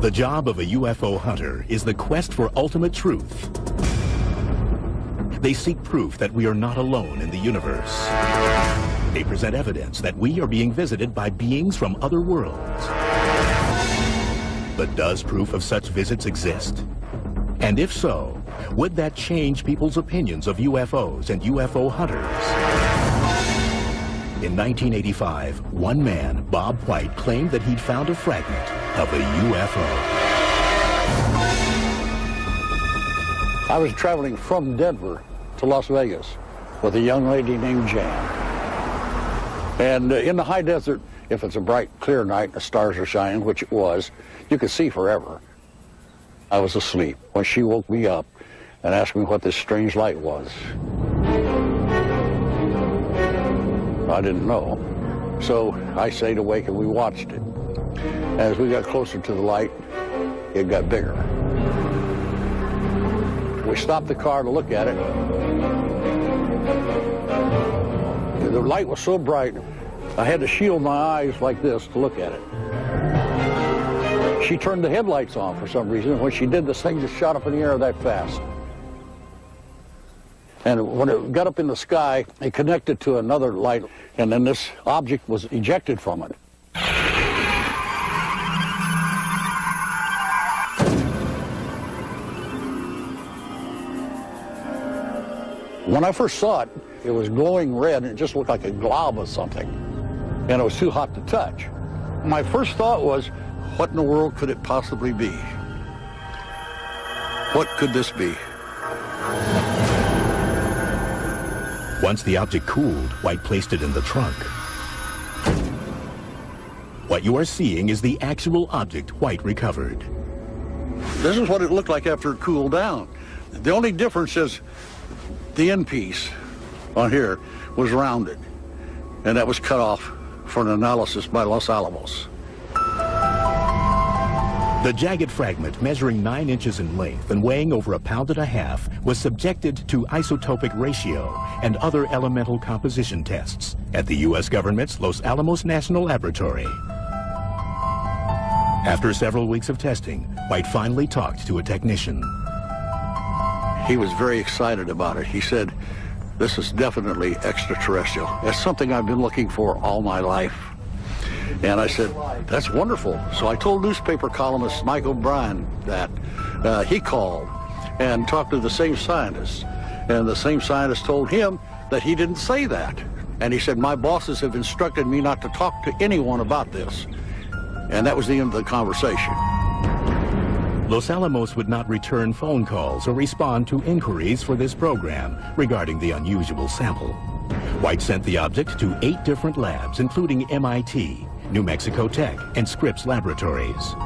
The job of a UFO hunter is the quest for ultimate truth. They seek proof that we are not alone in the universe. They present evidence that we are being visited by beings from other worlds. But does proof of such visits exist? And if so, would that change people's opinions of UFOs and UFO hunters? In 1985, one man, Bob White, claimed that he'd found a fragment of a UFO. I was traveling from Denver to Las Vegas with a young lady named Jan. And in the high desert, if it's a bright, clear night and the stars are shining, which it was, you could see forever. I was asleep when she woke me up and asked me what this strange light was. I didn't know. So I stayed awake and we watched it. As we got closer to the light, it got bigger. We stopped the car to look at it. The light was so bright, I had to shield my eyes like this to look at it. She turned the headlights on for some reason, and when she did, this thing just shot up in the air that fast. And when it got up in the sky, it connected to another light, and then this object was ejected from it. When I first saw it, it was glowing red, and it just looked like a glob of something. And it was too hot to touch. My first thought was, what in the world could it possibly be? What could this be? Once the object cooled, White placed it in the trunk. What you are seeing is the actual object White recovered. This is what it looked like after it cooled down. The only difference is the end piece on here was rounded, and that was cut off for an analysis by Los Alamos. The jagged fragment, measuring 9 inches in length and weighing over 1.5 pounds, was subjected to isotopic ratio and other elemental composition tests at the U.S. government's Los Alamos National Laboratory. After several weeks of testing, White finally talked to a technician. He was very excited about it. He said, "This is definitely extraterrestrial. That's something I've been looking for all my life." And I said, "That's wonderful." So I told newspaper columnist Mike O'Brien that. He called and talked to the same scientist. And the same scientist told him that he didn't say that. And he said, "My bosses have instructed me not to talk to anyone about this." And that was the end of the conversation. Los Alamos would not return phone calls or respond to inquiries for this program regarding the unusual sample. White sent the object to 8 different labs, including MIT, New Mexico Tech, and Scripps Laboratories.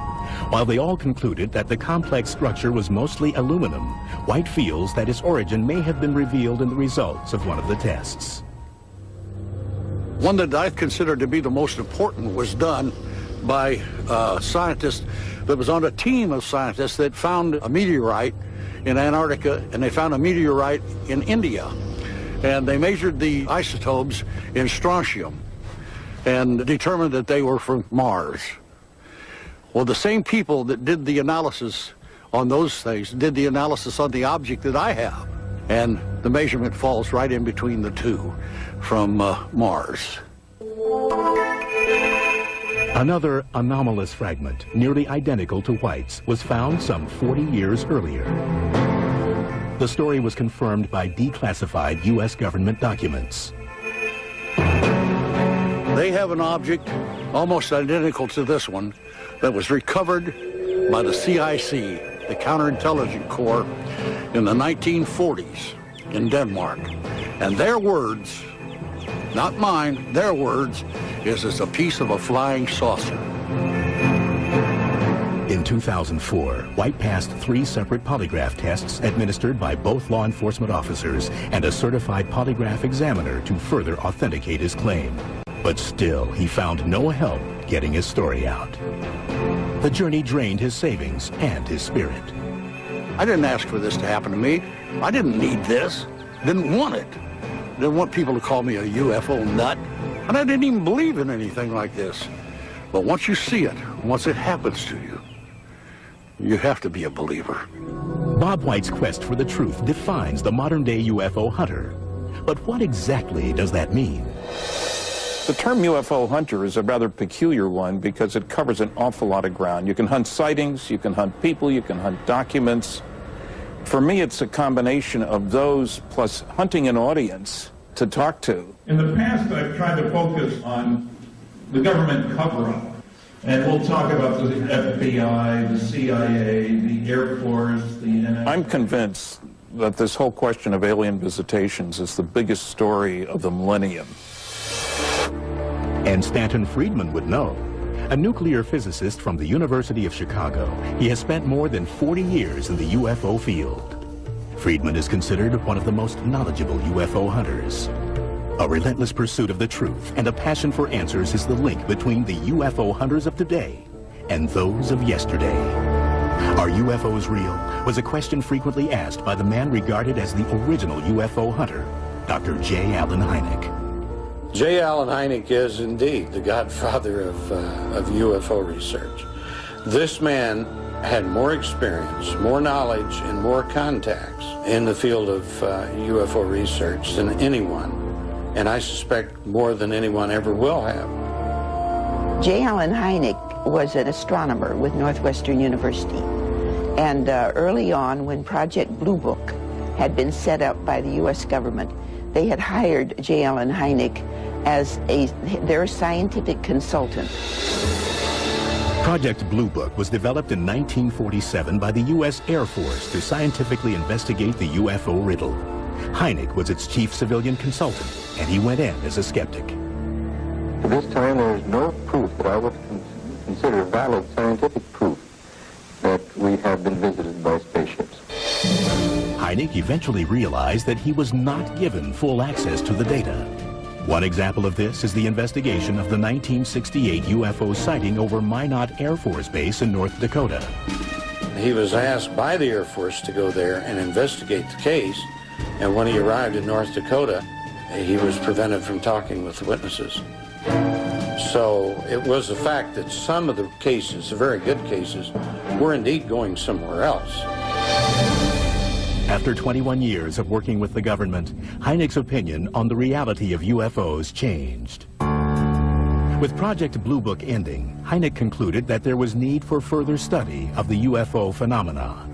While they all concluded that the complex structure was mostly aluminum, White feels that its origin may have been revealed in the results of one of the tests. One that I consider to be the most important was done by a scientist that was on a team of scientists that found a meteorite in Antarctica, and they found a meteorite in India. And they measured the isotopes in strontium and determined that they were from Mars. Well, the same people that did the analysis on those things did the analysis on the object that I have. And the measurement falls right in between the two from Mars. Another anomalous fragment, nearly identical to White's, was found some 40 years earlier. The story was confirmed by declassified U.S. government documents. They have an object almost identical to this one that was recovered by the CIC, the Counterintelligence Corps, in the 1940s in Denmark. And their words, not mine, their words, is it's a piece of a flying saucer. In 2004, White passed 3 separate polygraph tests administered by both law enforcement officers and a certified polygraph examiner to further authenticate his claim. But still, he found no help getting his story out. The journey drained his savings and his spirit. I didn't ask for this to happen to me. I didn't need this. Didn't want it. Didn't want people to call me a UFO nut. And I didn't even believe in anything like this. But once you see it, once it happens to you, you have to be a believer. Bob White's quest for the truth defines the modern-day UFO hunter. But what exactly does that mean? The term UFO hunter is a rather peculiar one because it covers an awful lot of ground. You can hunt sightings, you can hunt people, you can hunt documents. For me, it's a combination of those plus hunting an audience to talk to. In the past, I've tried to focus on the government cover-up. And we'll talk about the FBI, the CIA, the Air Force, the NSA. I'm convinced that this whole question of alien visitations is the biggest story of the millennium. And Stanton Friedman would know. A nuclear physicist from the University of Chicago, he has spent more than 40 years in the UFO field. Friedman is considered one of the most knowledgeable UFO hunters. A relentless pursuit of the truth and a passion for answers is the link between the UFO hunters of today and those of yesterday. Are UFOs real? Was a question frequently asked by the man regarded as the original UFO hunter, Dr. J. Allen Hynek. J. Allen Hynek is indeed the godfather of UFO research. This man had more experience, more knowledge, and more contacts in the field of UFO research than anyone, and I suspect more than anyone ever will have. J. Allen Hynek was an astronomer with Northwestern University, and early on, when Project Blue Book had been set up by the U.S. government, they had hired J. Allen Hynek as their scientific consultant. Project Blue Book was developed in 1947 by the U.S. Air Force to scientifically investigate the UFO riddle. Hynek was its chief civilian consultant, and he went in as a skeptic. To this time, there is no proof that I would consider valid scientific proof that we have been visited by spaceships. Hynek eventually realized that he was not given full access to the data. One example of this is the investigation of the 1968 UFO sighting over Minot Air Force Base in North Dakota. He was asked by the Air Force to go there and investigate the case, and when he arrived in North Dakota, he was prevented from talking with the witnesses. So it was the fact that some of the cases, the very good cases, were indeed going somewhere else. After 21 years of working with the government, Hynek's opinion on the reality of UFOs changed. With Project Blue Book ending, Hynek concluded that there was need for further study of the UFO phenomena.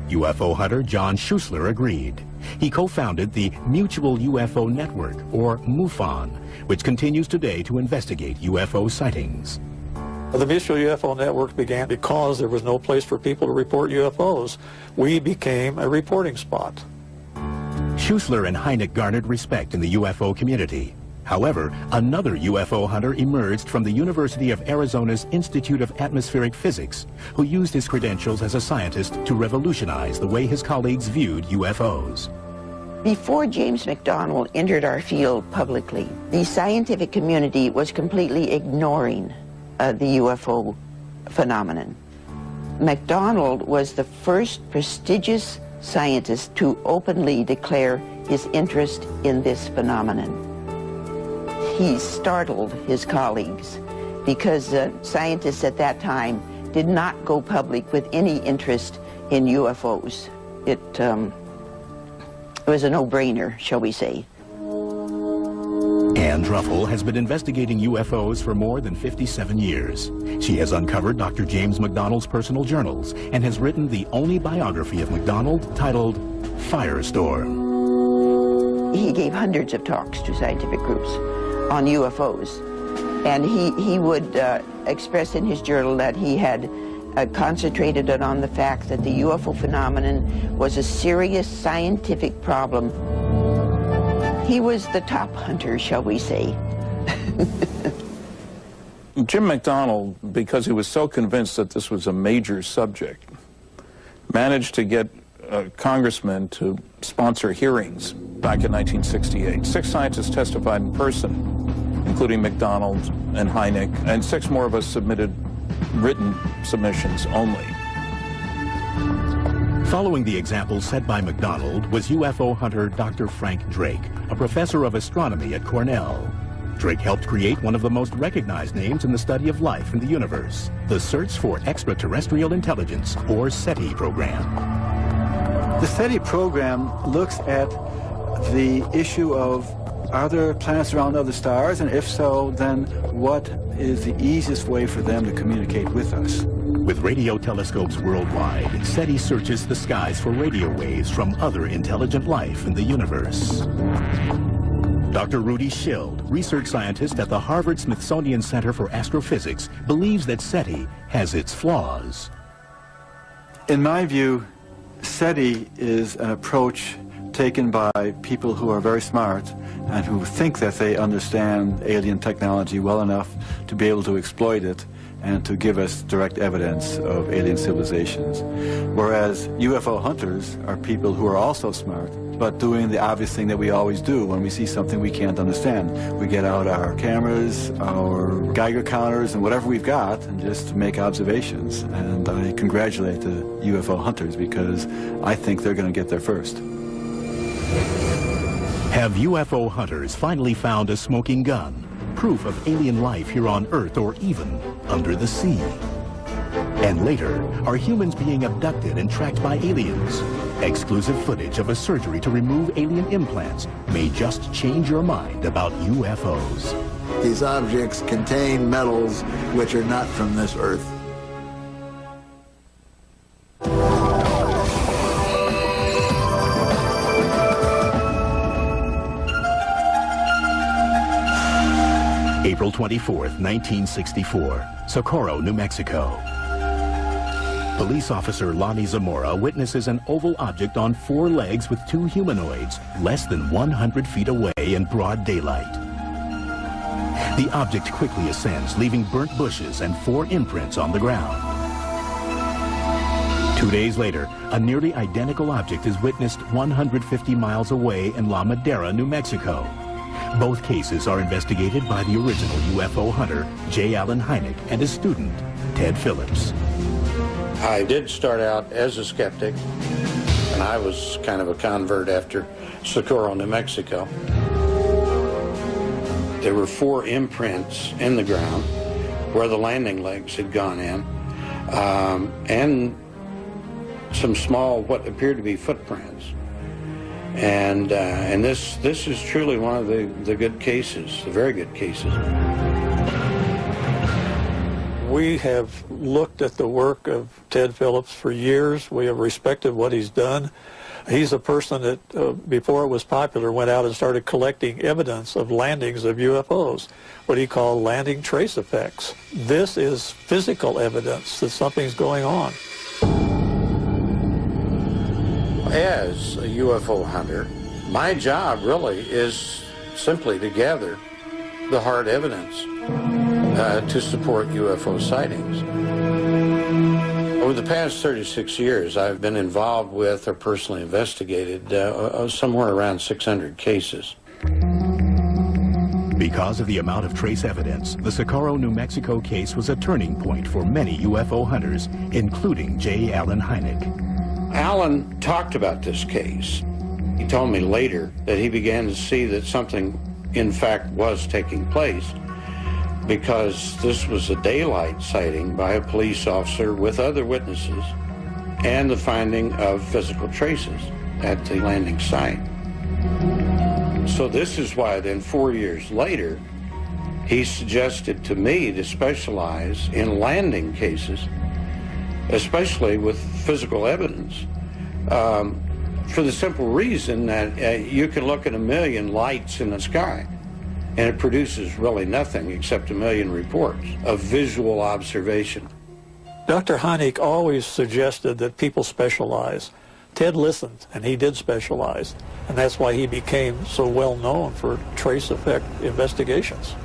UFO hunter John Schuessler agreed. He co-founded the Mutual UFO Network, or MUFON, which continues today to investigate UFO sightings. The Mutual UFO Network began because there was no place for people to report UFOs. We became a reporting spot. Schuessler and Hynek garnered respect in the UFO community. However, another UFO hunter emerged from the University of Arizona's Institute of Atmospheric Physics, who used his credentials as a scientist to revolutionize the way his colleagues viewed UFOs. Before James McDonald entered our field publicly, the scientific community was completely ignoring the UFO phenomenon. McDonald was the first prestigious scientist to openly declare his interest in this phenomenon. He startled his colleagues because scientists at that time did not go public with any interest in UFOs. It was a no-brainer, shall we say. Ann Druffel has been investigating UFOs for more than 57 years. She has uncovered Dr. James McDonald's personal journals and has written the only biography of McDonald titled Firestorm. He gave hundreds of talks to scientific groups on UFOs, and he would express in his journal that he had concentrated on the fact that the UFO phenomenon was a serious scientific problem. He was the top hunter, shall we say. Jim McDonald, because he was so convinced that this was a major subject, managed to get congressmen to sponsor hearings back in 1968. 6 scientists testified in person, including McDonald and Hynek, and 6 more of us submitted written submissions only. Following the example set by McDonald was UFO hunter Dr. Frank Drake, a professor of astronomy at Cornell. Drake helped create one of the most recognized names in the study of life in the universe, the Search for Extraterrestrial Intelligence, or SETI program. The SETI program looks at the issue of, are there planets around other stars? And if so, then what is the easiest way for them to communicate with us? With radio telescopes worldwide, SETI searches the skies for radio waves from other intelligent life in the universe. Dr. Rudy Schild, research scientist at the Harvard-Smithsonian Center for Astrophysics, believes that SETI has its flaws. In my view, SETI is an approach taken by people who are very smart and who think that they understand alien technology well enough to be able to exploit it and to give us direct evidence of alien civilizations. Whereas UFO hunters are people who are also smart, but doing the obvious thing that we always do when we see something we can't understand. We get out our cameras, our Geiger counters, and whatever we've got, and just make observations. And I congratulate the UFO hunters because I think they're going to get there first. Have UFO hunters finally found a smoking gun? Proof of alien life here on Earth or even under the sea? And later, are humans being abducted and tracked by aliens? Exclusive footage of a surgery to remove alien implants may just change your mind about UFOs. These objects contain metals which are not from this Earth. April 24th, 1964, Socorro, New Mexico. Police officer Lonnie Zamora witnesses an oval object on 4 legs with 2 humanoids, less than 100 feet away in broad daylight. The object quickly ascends, leaving burnt bushes and 4 imprints on the ground. 2 days later, a nearly identical object is witnessed 150 miles away in La Madera, New Mexico. Both cases are investigated by the original UFO hunter, J. Allen Hynek, and his student, Ted Phillips. I did start out as a skeptic, and I was kind of a convert after Socorro, New Mexico. There were 4 imprints in the ground where the landing legs had gone in, and some small, what appeared to be footprints. And this is truly one of the good cases, the very good cases. We have looked at the work of Ted Phillips for years. We have respected what he's done. He's a person that, before it was popular, went out and started collecting evidence of landings of UFOs, what he called landing trace effects. This is physical evidence that something's going on. As a UFO hunter, my job really is simply to gather the hard evidence to support UFO sightings. Over the past 36 years, I've been involved with or personally investigated somewhere around 600 cases. Because of the amount of trace evidence, the Socorro, New Mexico case was a turning point for many UFO hunters, including J. Allen Hynek. Allen talked about this case. He told me later that he began to see that something, in fact, was taking place because this was a daylight sighting by a police officer with other witnesses and the finding of physical traces at the landing site. So this is why then 4 years later, he suggested to me to specialize in landing cases, especially with physical evidence, for the simple reason that you can look at 1 million lights in the sky and it produces really nothing except 1 million reports of visual observation. Dr. Hynek always suggested that people specialize. Ted listened, and he did specialize, and that's why he became so well known for trace effect investigations.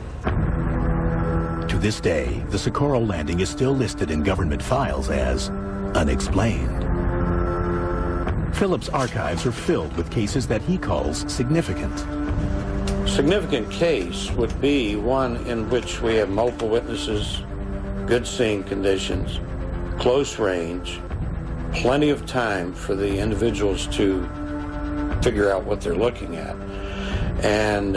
To this day, the Socorro landing is still listed in government files as unexplained. Phillips' archives are filled with cases that he calls significant. Significant case would be one in which we have multiple witnesses, good seeing conditions, close range, plenty of time for the individuals to figure out what they're looking at, and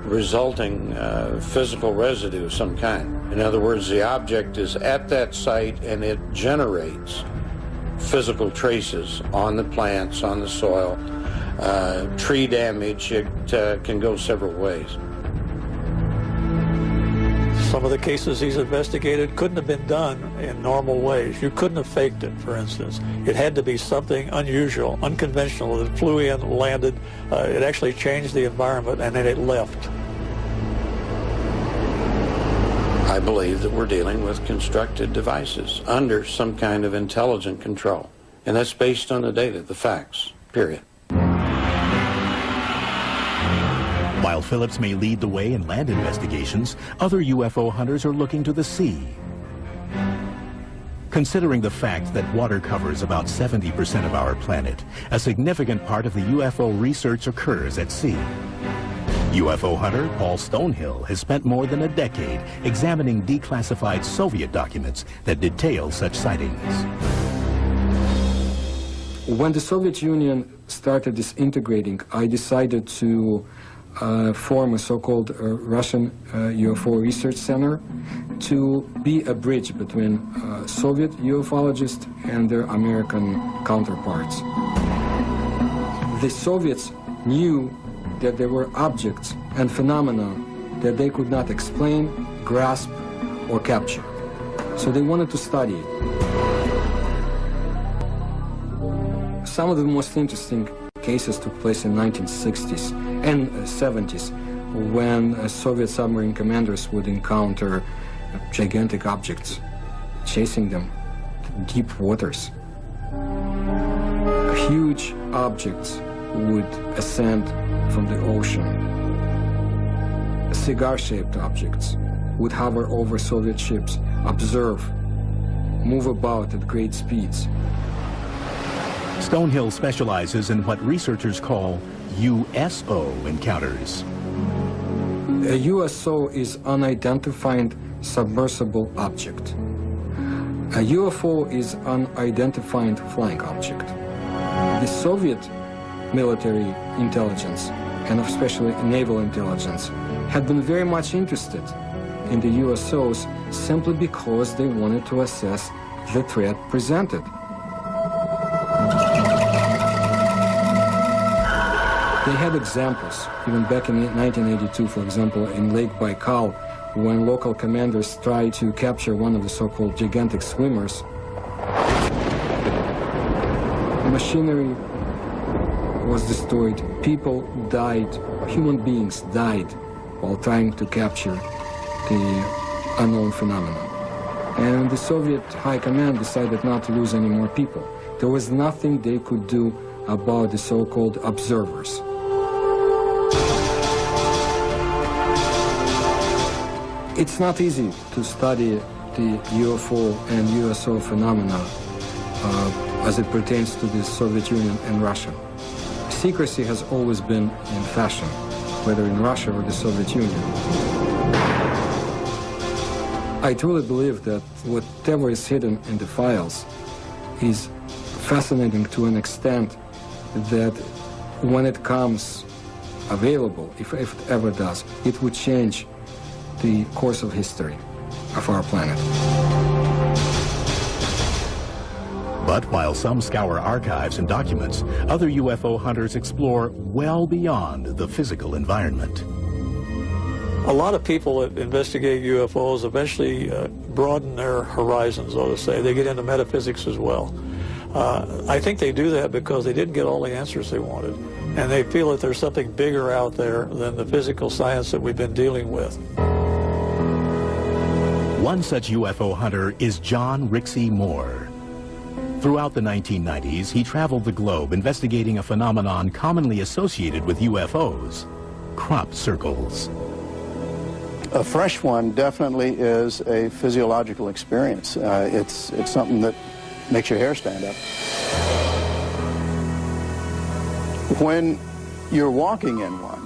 resulting physical residue of some kind. In other words, the object is at that site and it generates physical traces on the plants, on the soil, tree damage. It can go several ways. Some of the cases he's investigated couldn't have been done in normal ways. You couldn't have faked it, for instance. It had to be something unusual, unconventional, that flew in, landed, it actually changed the environment, and then it left. I believe that we're dealing with constructed devices under some kind of intelligent control. And that's based on the data, the facts, period. While Phillips may lead the way in land investigations, other UFO hunters are looking to the sea. Considering the fact that water covers about 70% of our planet, a significant part of the UFO research occurs at sea. UFO hunter Paul Stonehill has spent more than a decade examining declassified Soviet documents that detail such sightings. When the Soviet Union started disintegrating, I decided to form a so-called Russian UFO Research Center to be a bridge between Soviet ufologists and their American counterparts. The Soviets knew that there were objects and phenomena that they could not explain, grasp, or capture. So they wanted to study it. Some of the most interesting cases took place in 1960s and 70s when Soviet submarine commanders would encounter gigantic objects chasing them to deep waters. Huge objects would ascend from the ocean. Cigar-shaped objects would hover over Soviet ships, observe, move about at great speeds. Stonehill specializes in what researchers call USO encounters. A USO is unidentified submersible object. A UFO is unidentified flying object. The Soviet military intelligence, and especially naval intelligence, had been very much interested in the USOs simply because they wanted to assess the threat presented. They had examples, even back in 1982, for example, in Lake Baikal, when local commanders tried to capture one of the so-called gigantic swimmers. Machinery was destroyed, people died, human beings died while trying to capture the unknown phenomenon. And the Soviet High Command decided not to lose any more people. There was nothing they could do about the so-called observers. It's not easy to study the UFO and USO phenomena as it pertains to the Soviet Union and Russia. Secrecy has always been in fashion, whether in Russia or the Soviet Union. I truly believe that whatever is hidden in the files is fascinating to an extent that when it comes available, if it ever does, it would change the course of history of our planet. But while some scour archives and documents, other UFO hunters explore well beyond the physical environment. A lot of people that investigate UFOs eventually broaden their horizons, so to say. They get into metaphysics as well. I think they do that because they didn't get all the answers they wanted, and they feel that there's something bigger out there than the physical science that we've been dealing with. One such UFO hunter is John Rixey Moore. Throughout the 1990s, he traveled the globe investigating a phenomenon commonly associated with UFOs, crop circles. A fresh one definitely is a physiological experience. It's something that makes your hair stand up. When you're walking in one,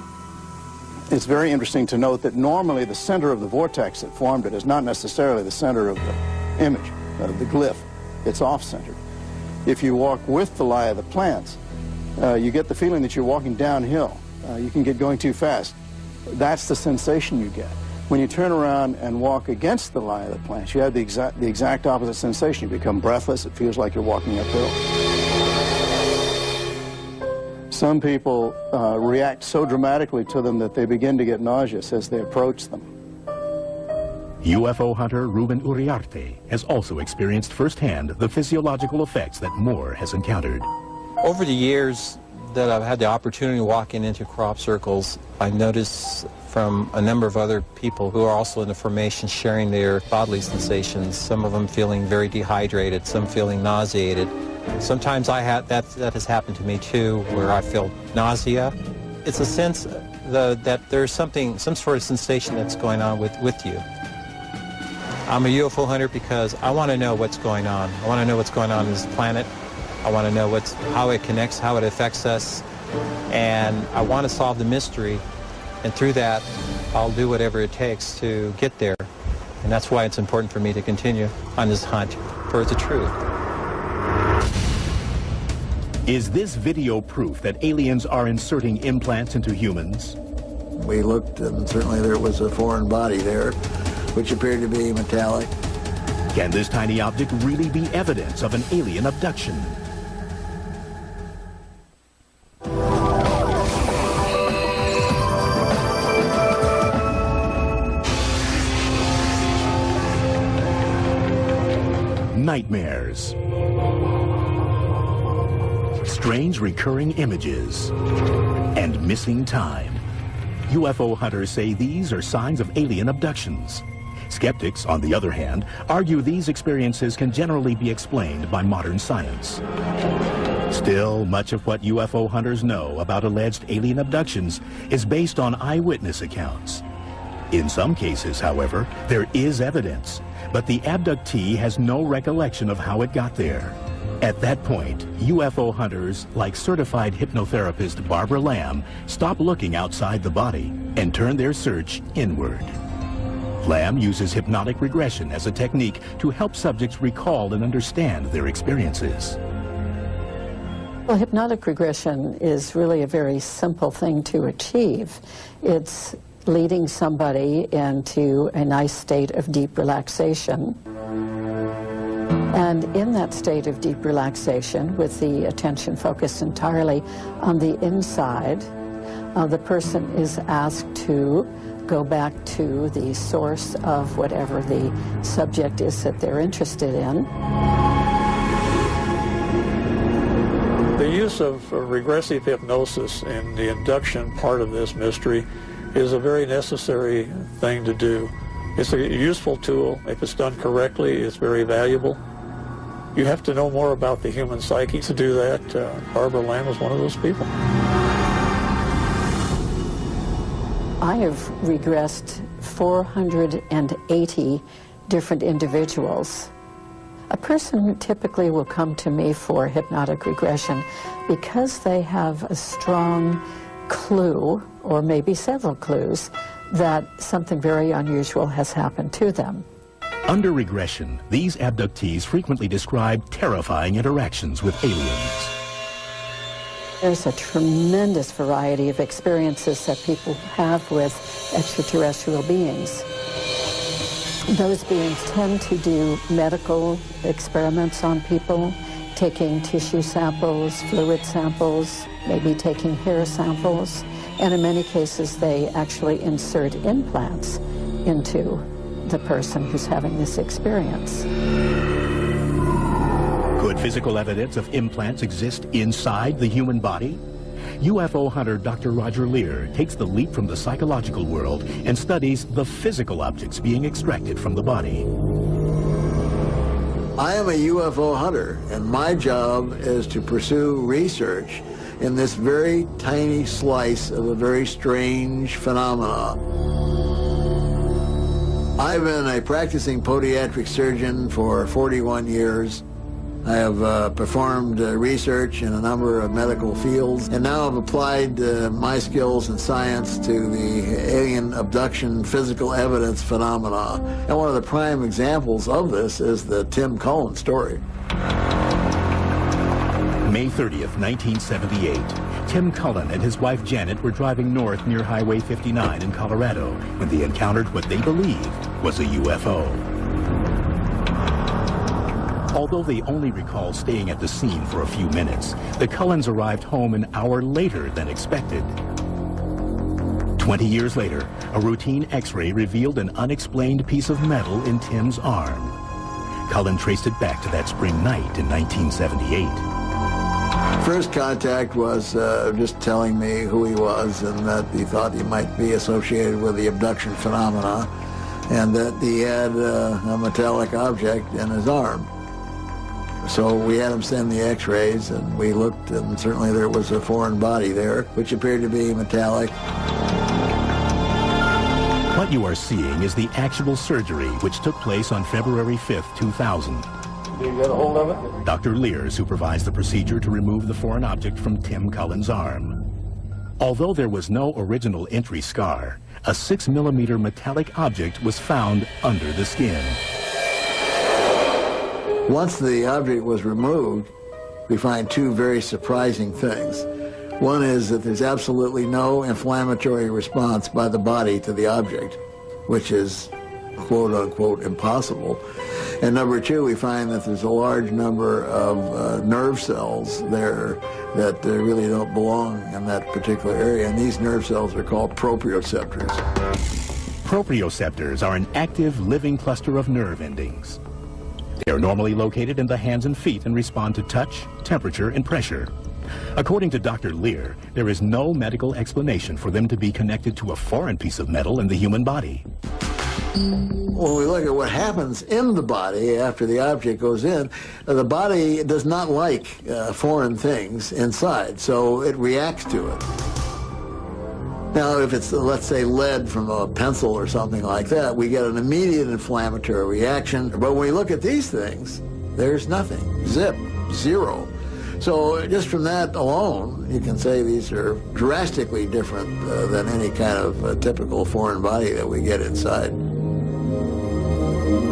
it's very interesting to note that normally the center of the vortex that formed it is not necessarily the center of the image, the glyph. It's off-centered. If you walk with the lie of the plants, you get the feeling that you're walking downhill. You can get going too fast. that's the sensation you get. When you turn around and walk against the line of the plants, you have the exact opposite sensation. You become breathless. It feels like you're walking uphill. Some people react so dramatically to them that they begin to get nauseous as they approach them. UFO hunter Ruben Uriarte has also experienced firsthand the physiological effects that Moore has encountered. Over the years that I've had the opportunity of walking into crop circles, I noticed from a number of other people who are also in the formation sharing their bodily sensations, some of them feeling very dehydrated, some feeling nauseated. Sometimes that has happened to me too, where I feel nausea. It's a sense that there's some sort of sensation that's going on with you. I'm a UFO hunter because I want to know what's going on. I want to know what's going on this planet. I want to know how it connects, how it affects us, and I want to solve the mystery. And through that, I'll do whatever it takes to get there. And that's why it's important for me to continue on this hunt for the truth. Is this video proof that aliens are inserting implants into humans? We looked, and certainly there was a foreign body there, which appeared to be metallic. Can this tiny object really be evidence of an alien abduction? Nightmares, strange recurring images, and missing time. UFO hunters say these are signs of alien abductions. Skeptics, on the other hand, argue these experiences can generally be explained by modern science. Still, much of what UFO hunters know about alleged alien abductions is based on eyewitness accounts. In some cases, however, there is evidence, but the abductee has no recollection of how it got there. At that point, UFO hunters, like certified hypnotherapist Barbara Lamb, stop looking outside the body and turn their search inward. Lamb uses hypnotic regression as a technique to help subjects recall and understand their experiences. Well, hypnotic regression is really a very simple thing to achieve. It's leading somebody into a nice state of deep relaxation. And in that state of deep relaxation, with the attention focused entirely on the inside, the person is asked to go back to the source of whatever the subject is that they're interested in. The use of regressive hypnosis in the induction part of this mystery is a very necessary thing to do. It's a useful tool. If it's done correctly, it's very valuable. You have to know more about the human psyche to do that. Barbara Lamb was one of those people. I have regressed 480 different individuals. A person typically will come to me for hypnotic regression because they have a strong clue, or maybe several clues, that something very unusual has happened to them. Under regression, these abductees frequently describe terrifying interactions with aliens. There's a tremendous variety of experiences that people have with extraterrestrial beings. Those beings tend to do medical experiments on people, taking tissue samples, fluid samples, maybe taking hair samples, and in many cases they actually insert implants into the person who's having this experience. Could physical evidence of implants exist inside the human body? UFO hunter Dr. Roger Lear takes the leap from the psychological world and studies the physical objects being extracted from the body. I am a UFO hunter, and my job is to pursue research in this very tiny slice of a very strange phenomena. I've been a practicing podiatric surgeon for 41 years. I have performed research in a number of medical fields, and now I've applied my skills in science to the alien abduction physical evidence phenomena. And one of the prime examples of this is the Tim Cullen story. May 30th, 1978. Tim Cullen and his wife Janet were driving north near Highway 59 in Colorado when they encountered what they believed was a UFO. Although they only recall staying at the scene for a few minutes, the Cullens arrived home an hour later than expected. 20 years later, a routine X-ray revealed an unexplained piece of metal in Tim's arm. Cullen traced it back to that spring night in 1978. First contact was just telling me who he was and that he thought he might be associated with the abduction phenomena and that he had a metallic object in his arm. So we had him send the X-rays and we looked, and certainly there was a foreign body there which appeared to be metallic. What you are seeing is the actual surgery which took place on February 5th, 2000. You get a hold of it? Dr. Lear supervised the procedure to remove the foreign object from Tim Cullen's arm. Although there was no original entry scar, a 6mm metallic object was found under the skin. Once the object was removed, we find two very surprising things. One is that there's absolutely no inflammatory response by the body to the object, which is quote-unquote impossible. And number two, we find that there's a large number of nerve cells there that really don't belong in that particular area, and these nerve cells are called proprioceptors. Proprioceptors are an active, living cluster of nerve endings. They are normally located in the hands and feet and respond to touch, temperature, and pressure. According to Dr. Lear, there is no medical explanation for them to be connected to a foreign piece of metal in the human body. When we look at what happens in the body after the object goes in, the body does not like foreign things inside, so it reacts to it. Now, if it's, let's say, lead from a pencil or something like that, we get an immediate inflammatory reaction. But when we look at these things, there's nothing. Zip. Zero. So just from that alone, you can say these are drastically different than any kind of typical foreign body that we get inside.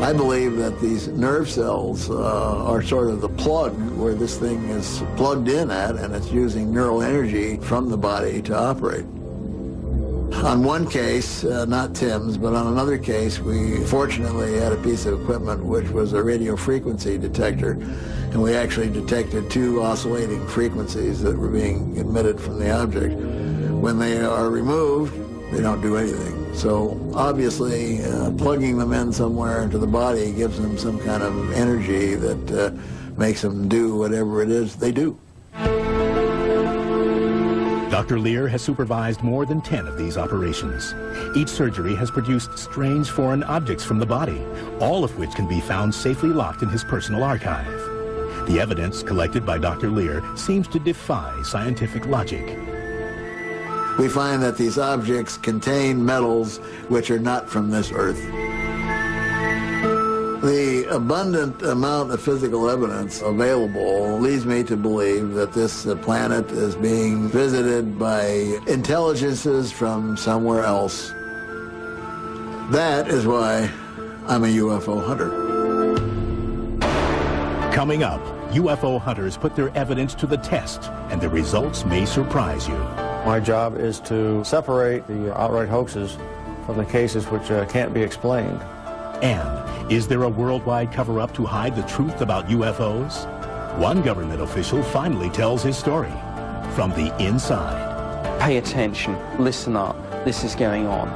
I believe that these nerve cells are sort of the plug where this thing is plugged in at, and it's using neural energy from the body to operate. On one case, not Tim's, but on another case, we fortunately had a piece of equipment which was a radio frequency detector, and we actually detected two oscillating frequencies that were being emitted from the object. When they are removed, they don't do anything. So obviously, plugging them in somewhere into the body gives them some kind of energy that makes them do whatever it is they do. Dr. Lear has supervised more than 10 of these operations. Each surgery has produced strange foreign objects from the body, all of which can be found safely locked in his personal archive. The evidence collected by Dr. Lear seems to defy scientific logic. We find that these objects contain metals which are not from this earth. The abundant amount of physical evidence available leads me to believe that this planet is being visited by intelligences from somewhere else. That is why I'm a UFO hunter. Coming up, UFO hunters put their evidence to the test, and the results may surprise you. My job is to separate the outright hoaxes from the cases which can't be explained. And is there a worldwide cover-up to hide the truth about UFOs? One government official finally tells his story from the inside. Pay attention, listen up, this is going on.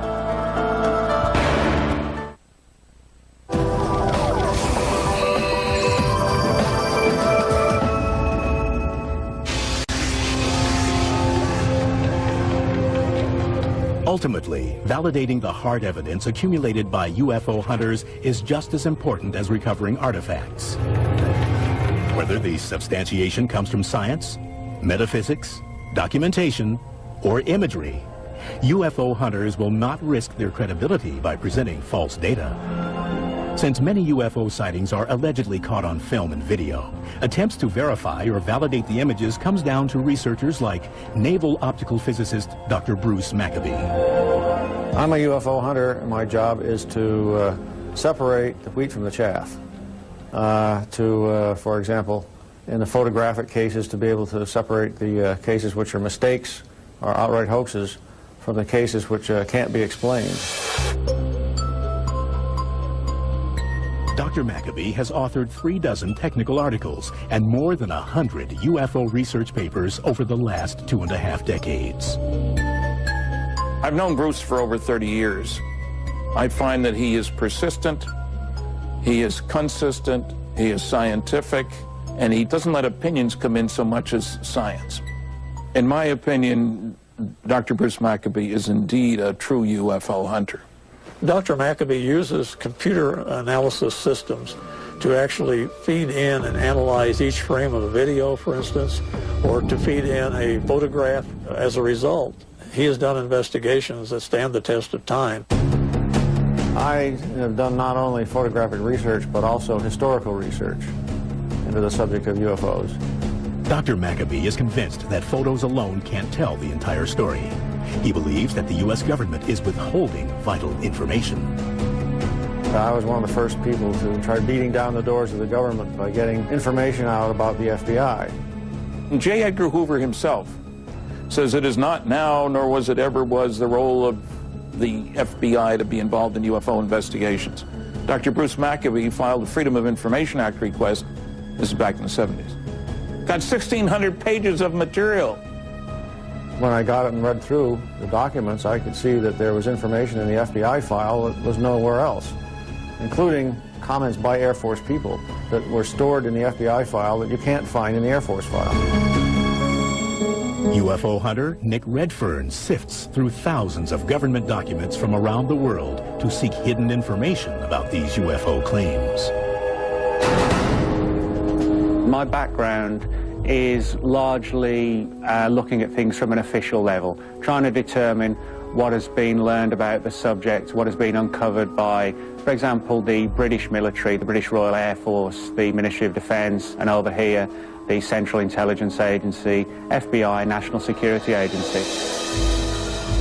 Ultimately, validating the hard evidence accumulated by UFO hunters is just as important as recovering artifacts. Whether the substantiation comes from science, metaphysics, documentation, or imagery, UFO hunters will not risk their credibility by presenting false data. Since many UFO sightings are allegedly caught on film and video, attempts to verify or validate the images comes down to researchers like naval optical physicist Dr. Bruce Maccabee. I'm a UFO hunter, and my job is to separate the wheat from the chaff. For example, in the photographic cases to be able to separate the cases which are mistakes or outright hoaxes from the cases which can't be explained. Dr. Maccabee has authored 36 technical articles and more than 100 UFO research papers over the last 2.5 decades. I've known Bruce for over 30 years. I find that he is persistent, he is consistent, he is scientific, and he doesn't let opinions come in so much as science. In my opinion, Dr. Bruce Maccabee is indeed a true UFO hunter. Dr. Maccabee uses computer analysis systems to actually feed in and analyze each frame of a video, for instance, or to feed in a photograph. As a result, he has done investigations that stand the test of time. I have done not only photographic research, but also historical research into the subject of UFOs. Dr. Maccabee is convinced that photos alone can't tell the entire story. He believes that the U.S. government is withholding vital information. I was one of the first people to try beating down the doors of the government by getting information out about the FBI. J. Edgar Hoover himself says it is not now, nor was it ever was, the role of the FBI to be involved in UFO investigations. Dr. Bruce Maccabee filed a Freedom of Information Act request. This is back in the 70s. Got 1,600 pages of material. When I got it and read through the documents, I could see that there was information in the FBI file that was nowhere else, including comments by Air Force people that were stored in the FBI file that you can't find in the Air Force file. UFO hunter Nick Redfern sifts through thousands of government documents from around the world to seek hidden information about these UFO claims. My background is largely looking at things from an official level, trying to determine what has been learned about the subject, what has been uncovered by, for example, the British military, the British Royal Air Force, the Ministry of Defence, and over here, the Central Intelligence Agency, FBI, National Security Agency.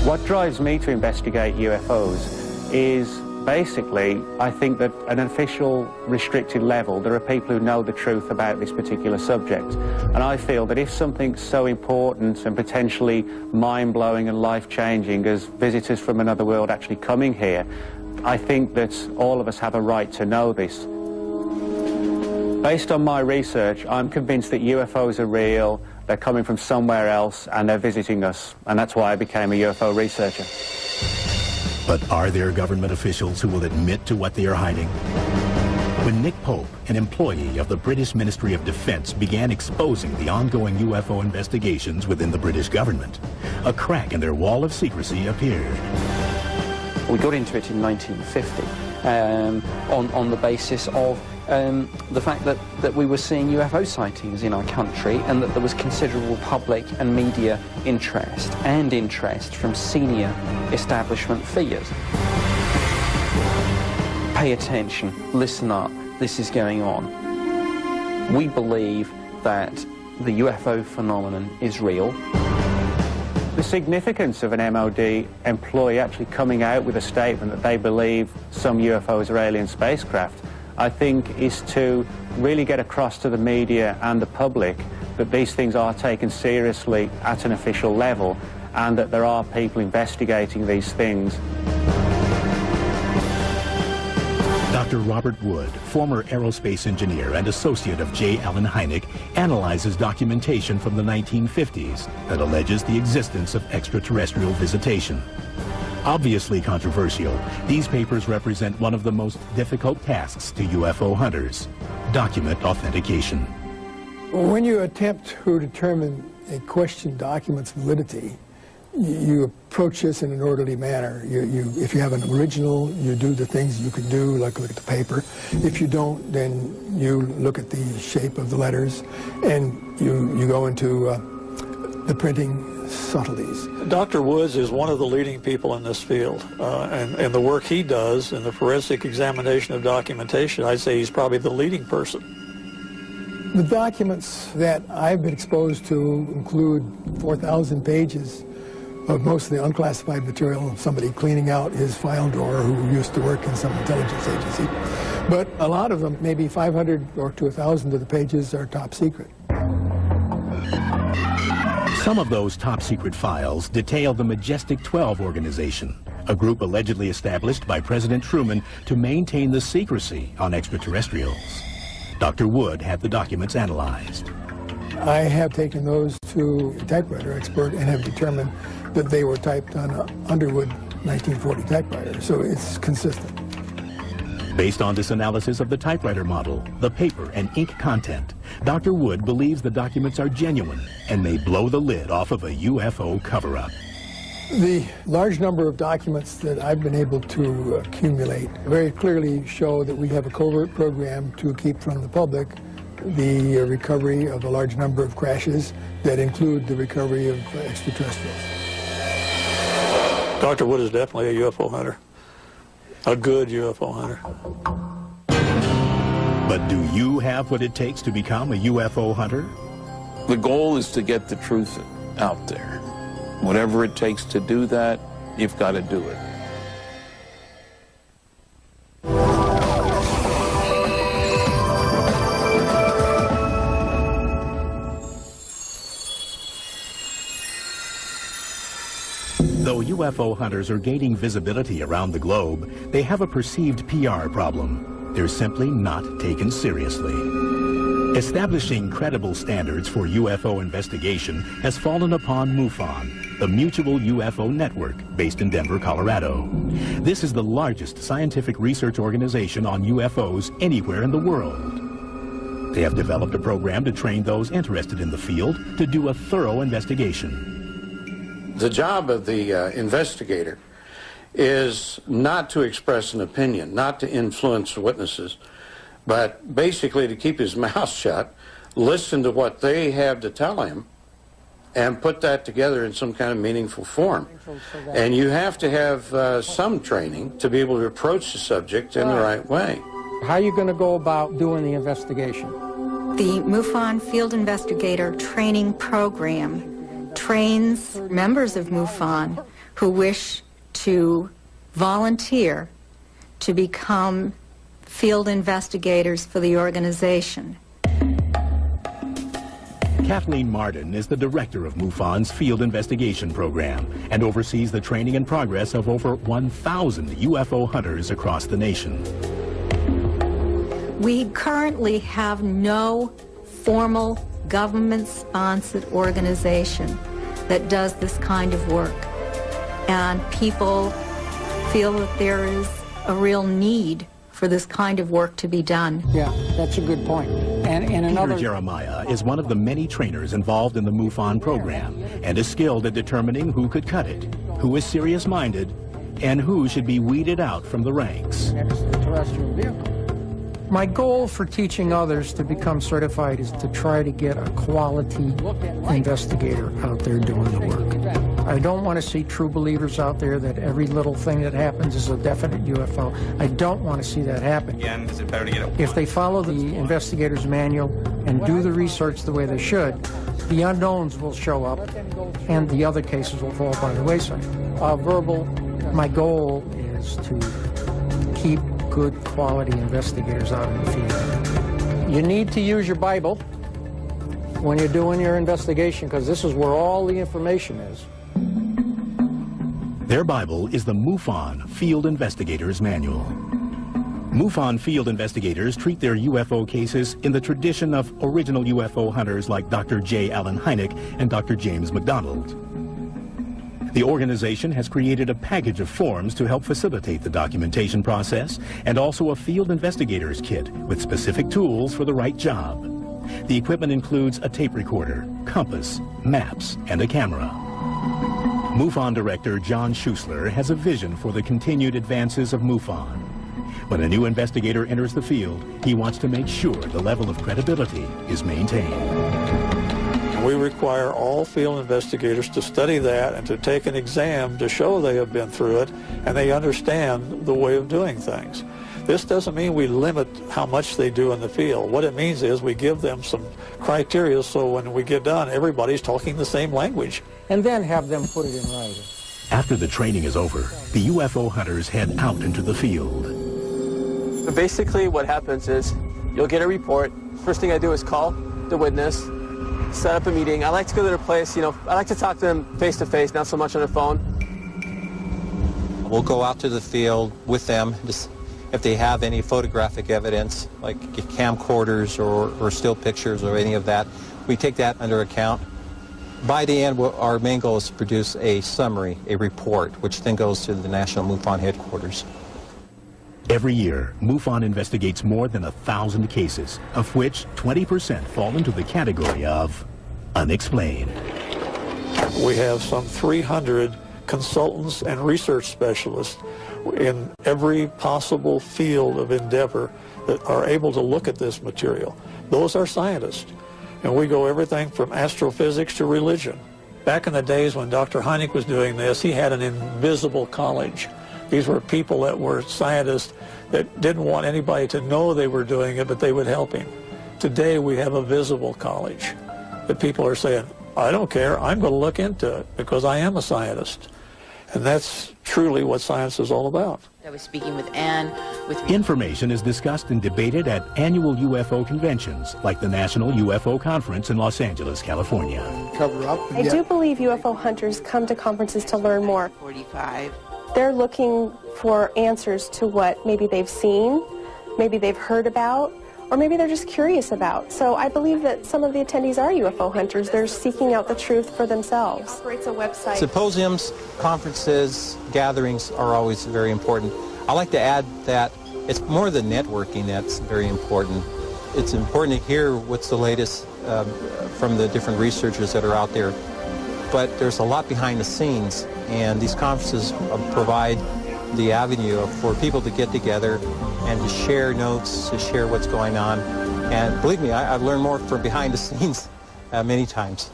What drives me to investigate UFOs is basically, I think that at an official, restricted level, there are people who know the truth about this particular subject. And I feel that if something so important and potentially mind-blowing and life-changing as visitors from another world actually coming here, I think that all of us have a right to know this. Based on my research, I'm convinced that UFOs are real, they're coming from somewhere else, and they're visiting us. And that's why I became a UFO researcher. But are there government officials who will admit to what they are hiding? When Nick Pope, an employee of the British Ministry of Defence, began exposing the ongoing UFO investigations within the British government, a crack in their wall of secrecy appeared. We got into it in 1950 on the basis of the fact that we were seeing UFO sightings in our country and that there was considerable public and media interest from senior establishment figures. Pay attention, listen up, this is going on. We believe that the UFO phenomenon is real. The significance of an MOD employee actually coming out with a statement that they believe some UFOs are alien spacecraft, I think, is to really get across to the media and the public that these things are taken seriously at an official level and that there are people investigating these things. Dr. Robert Wood, former aerospace engineer and associate of J. Allen Hynek, analyzes documentation from the 1950s that alleges the existence of extraterrestrial visitation. Obviously controversial, these papers represent one of the most difficult tasks to UFO hunters: document authentication. When you attempt to determine a question document's validity, you approach this in an orderly manner. If you have an original, you do the things you can do, like look at the paper. If you don't, then you look at the shape of the letters, and you go into the printing subtleties. Dr. Woods is one of the leading people in this field, and the work he does in the forensic examination of documentation, I'd say he's probably the leading person. The documents that I've been exposed to include 4,000 pages of most of the unclassified material, somebody cleaning out his file drawer who used to work in some intelligence agency. But a lot of them, maybe 500 or to 1,000 of the pages, are top secret. Some of those top secret files detail the Majestic 12 organization, a group allegedly established by President Truman to maintain the secrecy on extraterrestrials. Dr. Wood had the documents analyzed. I have taken those to a typewriter expert and have determined that they were typed on an Underwood 1940 typewriter, so it's consistent. Based on this analysis of the typewriter model, the paper and ink content, Dr. Wood believes the documents are genuine and may blow the lid off of a UFO cover-up. The large number of documents that I've been able to accumulate very clearly show that we have a covert program to keep from the public the recovery of a large number of crashes that include the recovery of extraterrestrials. Dr. Wood is definitely a UFO hunter. A good UFO hunter. But do you have what it takes to become a UFO hunter? The goal is to get the truth out there. Whatever it takes to do that, you've got to do it. Though UFO hunters are gaining visibility around the globe, they have a perceived PR problem. They're simply not taken seriously. Establishing credible standards for UFO investigation has fallen upon MUFON, the Mutual UFO Network based in Denver, Colorado. This is the largest scientific research organization on UFOs anywhere in the world. They have developed a program to train those interested in the field to do a thorough investigation. The job of the investigator is not to express an opinion, not to influence witnesses, but basically to keep his mouth shut, listen to what they have to tell him, and put that together in some kind of meaningful form. And you have to have some training to be able to approach the subject in the right way. How are you going to go about doing the investigation? The MUFON Field Investigator Training Program trains members of MUFON who wish to volunteer to become field investigators for the organization. Kathleen Martin is the director of MUFON's Field Investigation Program and oversees the training and progress of over 1,000 UFO hunters across the nation. We currently have no formal government-sponsored organization that does this kind of work, and people feel that there is a real need for this kind of work to be done. Yeah, that's a good point. And Peter Jeremiah is one of the many trainers involved in the MUFON program and is skilled at determining who could cut it, who is serious-minded, and who should be weeded out from the ranks. My goal for teaching others to become certified is to try to get a quality investigator out there doing the work. I don't want to see true believers out there that every little thing that happens is a definite UFO. I don't want to see that happen. Again, is it better to get it? If they follow the investigator's manual and do the research the way they should, the unknowns will show up and the other cases will fall by the wayside. My goal is to keep good quality investigators out in the field. You need to use your Bible when you're doing your investigation, because this is where all the information is. Their Bible is the MUFON Field Investigators Manual. MUFON field investigators treat their UFO cases in the tradition of original UFO hunters like Dr. J. Allen Hynek and Dr. James McDonald. The organization has created a package of forms to help facilitate the documentation process and also a field investigator's kit with specific tools for the right job. The equipment includes a tape recorder, compass, maps, and a camera. MUFON director John Schuessler has a vision for the continued advances of MUFON. When a new investigator enters the field, he wants to make sure the level of credibility is maintained. We require all field investigators to study that and to take an exam to show they have been through it and they understand the way of doing things. This doesn't mean we limit how much they do in the field. What it means is we give them some criteria so when we get done, everybody's talking the same language. And then have them put it in writing. After the training is over, the UFO hunters head out into the field. But basically what happens is you'll get a report. First thing I do is call the witness, set up a meeting. I like to go to their place, I like to talk to them face to face, not so much on the phone. We'll go out to the field with them, just if they have any photographic evidence, like camcorders or still pictures or any of that, we take that under account. By the end, our main goal is to produce a summary, a report, which then goes to the National MUFON headquarters. Every year, MUFON investigates more than 1,000 cases, of which 20% fall into the category of unexplained. We have some 300 consultants and research specialists in every possible field of endeavor that are able to look at this material. Those are scientists. And we go everything from astrophysics to religion. Back in the days when Dr. Hynek was doing this, he had an invisible college. These were people that were scientists that didn't want anybody to know they were doing it, but they would help him. Today we have a visible college that people are saying, I don't care, I'm going to look into it because I am a scientist. And that's truly what science is all about. I was speaking with Anne. Information is discussed and debated at annual UFO conventions, like the National UFO Conference in Los Angeles, California. Cover up. I do believe UFO hunters come to conferences to learn more. 45. They're looking for answers to what maybe they've seen, maybe they've heard about, or maybe they're just curious about. So I believe that some of the attendees are UFO hunters. They're seeking out the truth for themselves. It operates a website. Symposiums, conferences, gatherings are always very important. I like to add that it's more the networking that's very important. It's important to hear what's the latest from the different researchers that are out there. But there's a lot behind the scenes, and these conferences provide the avenue for people to get together and to share notes, to share what's going on. And believe me, I've learned more from behind the scenes many times.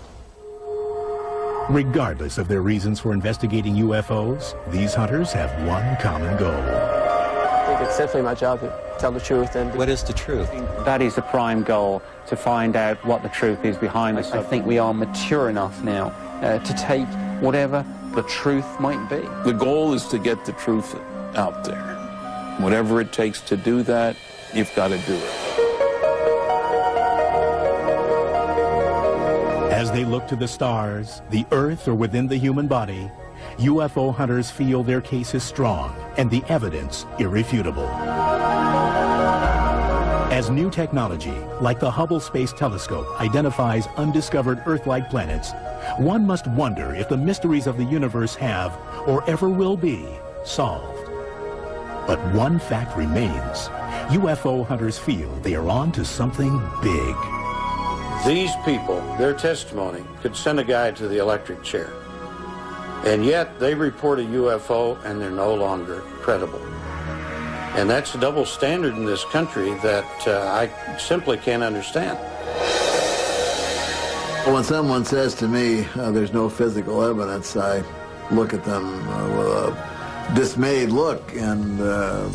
Regardless of their reasons for investigating UFOs, these hunters have one common goal. I think it's definitely my job to tell the truth. And what is the truth? That is the prime goal, to find out what the truth is behind this. I think we are mature enough now to take whatever the truth might be. The goal is to get the truth out there. Whatever it takes to do that, you've got to do it. As they look to the stars, the earth, or within the human body, UFO hunters feel their case is strong and the evidence irrefutable. As new technology, like the Hubble Space Telescope, identifies undiscovered Earth-like planets, one must wonder if the mysteries of the universe have, or ever will be, solved. But one fact remains. UFO hunters feel they are on to something big. These people, their testimony could send a guy to the electric chair. And yet they report a UFO and they're no longer credible. And that's a double standard in this country that I simply can't understand. When someone says to me, there's no physical evidence, I look at them with a dismayed look and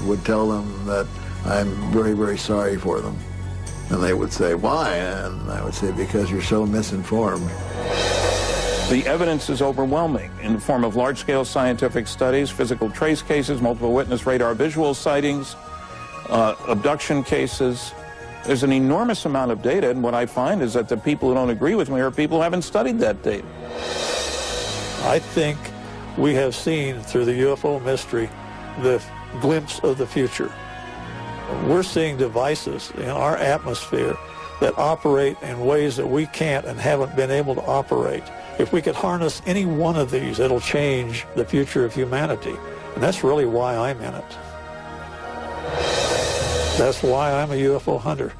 would tell them that I'm very, very sorry for them. And they would say, why? And I would say, because you're so misinformed. The evidence is overwhelming in the form of large-scale scientific studies, physical trace cases, multiple witness radar visual sightings, abduction cases. There's an enormous amount of data, and what I find is that the people who don't agree with me are people who haven't studied that data. I think we have seen through the UFO mystery the glimpse of the future. We're seeing devices in our atmosphere that operate in ways that we can't and haven't been able to operate. If we could harness any one of these, it'll change the future of humanity. And that's really why I'm in it. That's why I'm a UFO hunter.